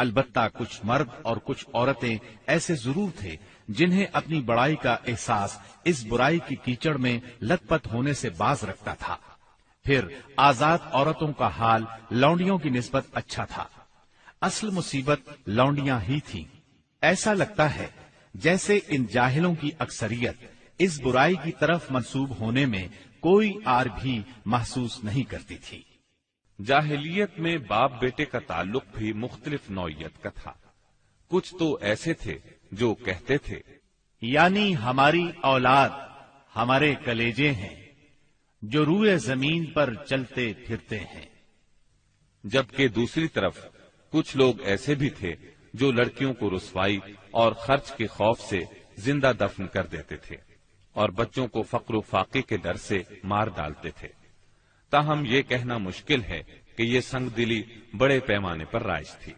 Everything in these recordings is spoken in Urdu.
البتہ کچھ مرد اور کچھ عورتیں ایسے ضرور تھے جنہیں اپنی بڑائی کا احساس اس برائی کی کیچڑ میں لت پت ہونے سے باز رکھتا تھا۔ پھر آزاد عورتوں کا حال لونڈیوں کی نسبت اچھا تھا۔ اصل مصیبت لونڈیاں ہی تھیں۔ ایسا لگتا ہے جیسے ان جاہلوں کی اکثریت اس برائی کی طرف منسوب ہونے میں کوئی آر بھی محسوس نہیں کرتی تھی۔ جاہلیت میں باپ بیٹے کا تعلق بھی مختلف نوعیت کا تھا۔ کچھ تو ایسے تھے جو کہتے تھے یعنی ہماری اولاد ہمارے کلیجے ہیں جو روئے زمین پر چلتے پھرتے ہیں، جبکہ دوسری طرف کچھ لوگ ایسے بھی تھے جو لڑکیوں کو رسوائی اور خرچ کے خوف سے زندہ دفن کر دیتے تھے اور بچوں کو فقر و فاقے کے ڈر سے مار ڈالتے تھے۔ تاہم یہ کہنا مشکل ہے کہ یہ سنگ دلی بڑے پیمانے پر رائج تھی،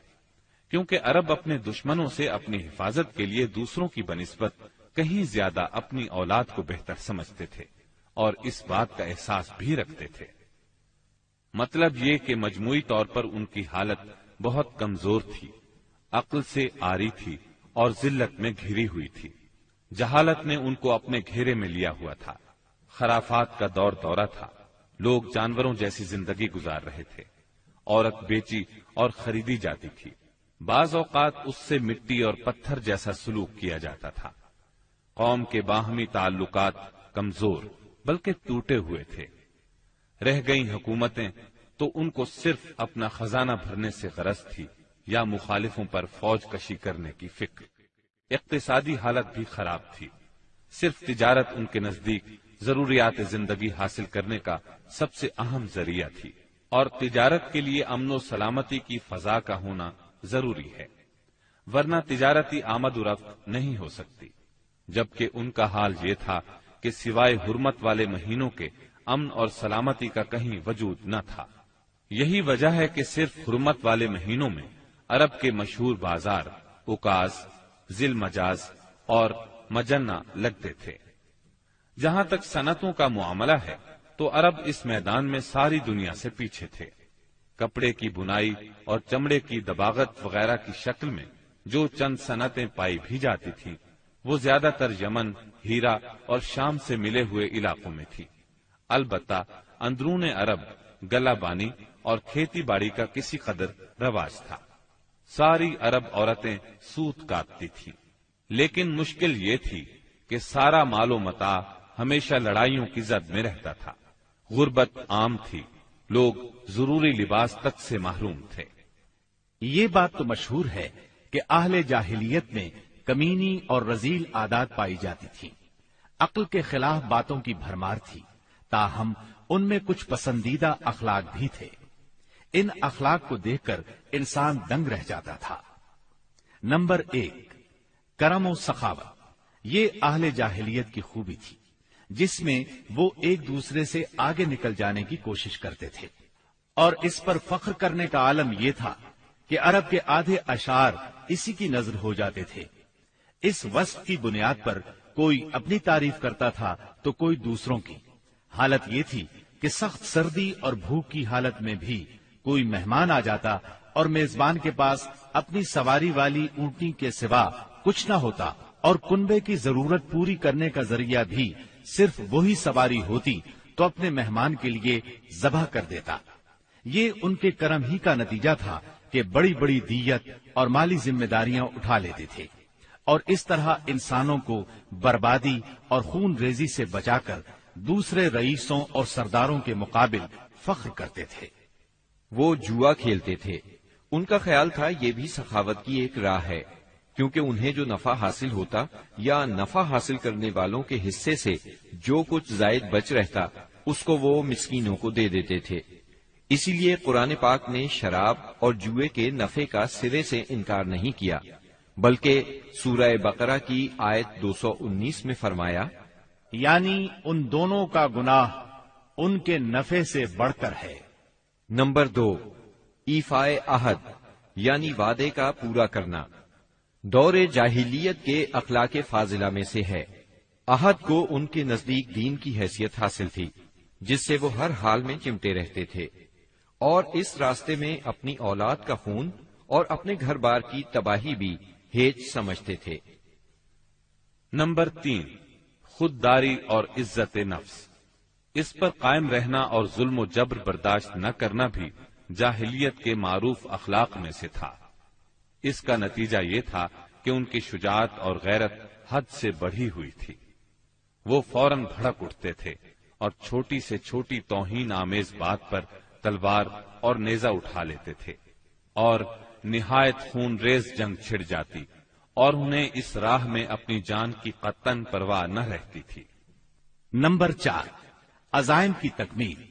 کیونکہ عرب اپنے دشمنوں سے اپنی حفاظت کے لیے دوسروں کی بنسبت کہیں زیادہ اپنی اولاد کو بہتر سمجھتے تھے اور اس بات کا احساس بھی رکھتے تھے۔ مطلب یہ کہ مجموعی طور پر ان کی حالت بہت کمزور تھی، عقل سے عاری تھی اور ذلت میں گھری ہوئی تھی۔ جہالت نے ان کو اپنے گھیرے میں لیا ہوا تھا۔ خرافات کا دور دورہ تھا، لوگ جانوروں جیسی زندگی گزار رہے تھے، عورت بیچی اور خریدی جاتی تھی، بعض اوقات اس سے مٹی اور پتھر جیسا سلوک کیا جاتا تھا۔ قوم کے باہمی تعلقات کمزور بلکہ ٹوٹے ہوئے تھے۔ رہ گئیں حکومتیں تو ان کو صرف اپنا خزانہ بھرنے سے غرض تھی یا مخالفوں پر فوج کشی کرنے کی فکر۔ اقتصادی حالت بھی خراب تھی، صرف تجارت ان کے نزدیک ضروریات زندگی حاصل کرنے کا سب سے اہم ذریعہ تھی، اور تجارت کے لیے امن و سلامتی کی فضا کا ہونا ضروری ہے، ورنہ تجارتی آمد و رفت نہیں ہو سکتی۔ جبکہ ان کا حال یہ تھا کہ سوائے حرمت والے مہینوں کے امن اور سلامتی کا کہیں وجود نہ تھا۔ یہی وجہ ہے کہ صرف حرمت والے مہینوں میں عرب کے مشہور بازار اوکاز، ذی المجاز اور مجنہ لگتے تھے۔ جہاں تک صنعتوں کا معاملہ ہے تو عرب اس میدان میں ساری دنیا سے پیچھے تھے۔ کپڑے کی بنائی اور چمڑے کی دباغت وغیرہ کی شکل میں جو چند صنعتیں پائی بھی جاتی تھیں وہ زیادہ تر یمن، ہیرا اور شام سے ملے ہوئے علاقوں میں تھی۔ البتہ اندرون عرب گلہ بانی اور کھیتی باڑی کا کسی قدر رواج تھا۔ ساری عرب عورتیں سوت کاٹتی تھیں، لیکن مشکل یہ تھی کہ سارا مال و متاع ہمیشہ لڑائیوں کی زد میں رہتا تھا۔ غربت عام تھی، لوگ ضروری لباس تک سے محروم تھے۔ یہ بات تو مشہور ہے کہ اہل جاہلیت میں کمینی اور رذیل عادات پائی جاتی تھی، عقل کے خلاف باتوں کی بھرمار تھی، تاہم ان میں کچھ پسندیدہ اخلاق بھی تھے۔ ان اخلاق کو دیکھ کر انسان دنگ رہ جاتا تھا۔ نمبر 1، کرم و سخاوت۔ یہ اہل جاہلیت کی خوبی تھی جس میں وہ ایک دوسرے سے آگے نکل جانے کی کوشش کرتے تھے، اور اس پر فخر کرنے کا عالم یہ تھا کہ عرب کے آدھے اشعار اسی کی نظر ہو جاتے تھے۔ اس وصف کی بنیاد پر کوئی اپنی تعریف کرتا تھا تو کوئی دوسروں کی۔ حالت یہ تھی کہ سخت سردی اور بھوک کی حالت میں بھی کوئی مہمان آ جاتا اور میزبان کے پاس اپنی سواری والی اونٹنی کے سوا کچھ نہ ہوتا، اور کنبے کی ضرورت پوری کرنے کا ذریعہ بھی صرف وہی سواری ہوتی تو اپنے مہمان کے لیے ذبح کر دیتا۔ یہ ان کے کرم ہی کا نتیجہ تھا کہ بڑی بڑی دیت اور مالی ذمہ داریاں اٹھا لیتے تھے، اور اس طرح انسانوں کو بربادی اور خون ریزی سے بچا کر دوسرے رئیسوں اور سرداروں کے مقابل فخر کرتے تھے۔ وہ جوا کھیلتے تھے۔ ان کا خیال تھا یہ بھی سخاوت کی ایک راہ ہے، کیونکہ انہیں جو نفع حاصل ہوتا یا نفع حاصل کرنے والوں کے حصے سے جو کچھ زائد بچ رہتا اس کو وہ مسکینوں کو دے دیتے تھے۔ اسی لیے قرآن پاک نے شراب اور جوئے کے نفع کا سرے سے انکار نہیں کیا، بلکہ سورہ بقرہ کی آیت 219 میں فرمایا، یعنی ان دونوں کا گناہ ان کے نفع سے بڑھ کر ہے۔ نمبر 2، ایفائے عہد یعنی وعدے کا پورا کرنا۔ دور جاہلیت کے اخلاق فاضلہ میں سے ہے۔ عہد کو ان کے نزدیک دین کی حیثیت حاصل تھی، جس سے وہ ہر حال میں چمٹے رہتے تھے، اور اس راستے میں اپنی اولاد کا خون اور اپنے گھر بار کی تباہی بھی ہیج سمجھتے تھے۔ نمبر 3، خودداری اور عزت نفس۔ اس پر قائم رہنا اور ظلم و جبر برداشت نہ کرنا بھی جاہلیت کے معروف اخلاق میں سے تھا۔ اس کا نتیجہ یہ تھا کہ ان کی شجاعت اور غیرت حد سے بڑھی ہوئی تھی۔ وہ فوراً بھڑک اٹھتے تھے اور چھوٹی سے چھوٹی توہین آمیز بات پر تلوار اور نیزہ اٹھا لیتے تھے، اور نہایت خون ریز جنگ چھڑ جاتی اور انہیں اس راہ میں اپنی جان کی قطعاً پرواہ نہ رہتی تھی۔ نمبر 4، عزائم کی تکمیل۔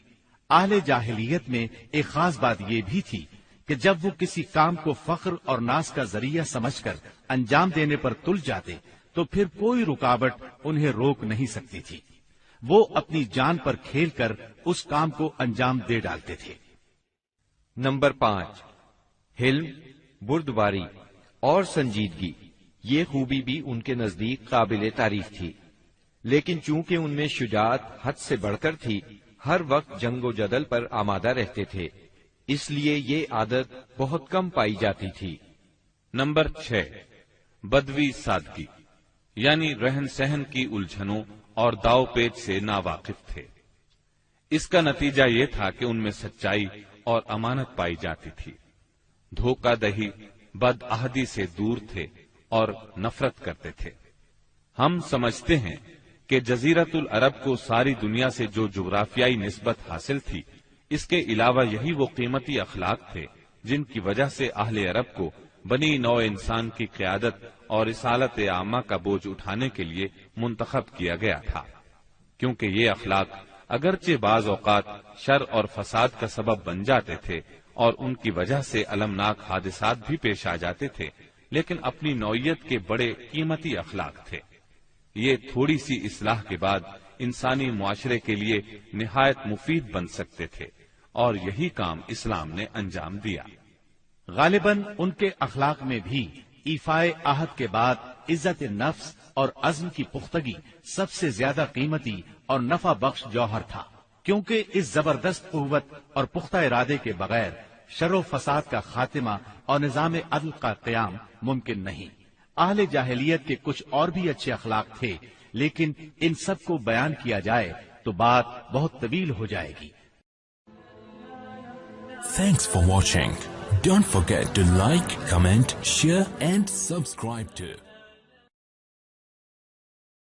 اہل جاہلیت میں ایک خاص بات یہ بھی تھی کہ جب وہ کسی کام کو فخر اور ناز کا ذریعہ سمجھ کر انجام دینے پر تل جاتے تو پھر کوئی رکاوٹ انہیں روک نہیں سکتی تھی۔ وہ اپنی جان پر کھیل کر اس کام کو انجام دے ڈالتے تھے۔ نمبر 5، حلم، بردباری اور سنجیدگی۔ یہ خوبی بھی ان کے نزدیک قابل تعریف تھی، لیکن چونکہ ان میں شجاعت حد سے بڑھ کر تھی، ہر وقت جنگ و جدل پر آمادہ رہتے تھے، اس لیے یہ عادت بہت کم پائی جاتی تھی۔ نمبر 6، بدوی سادگی، یعنی رہن سہن کی الجھنوں اور داؤ پیچ سے ناواقف تھے۔ اس کا نتیجہ یہ تھا کہ ان میں سچائی اور امانت پائی جاتی تھی۔ دھوکہ دہی، بد عہدی سے دور تھے اور نفرت کرتے تھے۔ ہم سمجھتے ہیں کہ جزیرت العرب کو ساری دنیا سے جو جغرافیائی نسبت حاصل تھی، اس کے علاوہ یہی وہ قیمتی اخلاق تھے جن کی وجہ سے اہل عرب کو بنی نوع انسان کی قیادت اور رسالت عامہ کا بوجھ اٹھانے کے لیے منتخب کیا گیا تھا، کیونکہ یہ اخلاق اگرچہ بعض اوقات شر اور فساد کا سبب بن جاتے تھے اور ان کی وجہ سے المناک حادثات بھی پیش آ جاتے تھے، لیکن اپنی نوعیت کے بڑے قیمتی اخلاق تھے۔ یہ تھوڑی سی اصلاح کے بعد انسانی معاشرے کے لیے نہایت مفید بن سکتے تھے، اور یہی کام اسلام نے انجام دیا۔ غالباً ان کے اخلاق میں بھی ایفائے عہد کے بعد عزت نفس اور عزم کی پختگی سب سے زیادہ قیمتی اور نفع بخش جوہر تھا، کیونکہ اس زبردست قوت اور پختہ ارادے کے بغیر شر و فساد کا خاتمہ اور نظام عدل کا قیام ممکن نہیں۔ اہل جاہلیت کے کچھ اور بھی اچھے اخلاق تھے، لیکن ان سب کو بیان کیا جائے تو بات بہت طویل ہو جائے گی۔ Thanks for watching. Don't forget to like, comment, share and subscribe to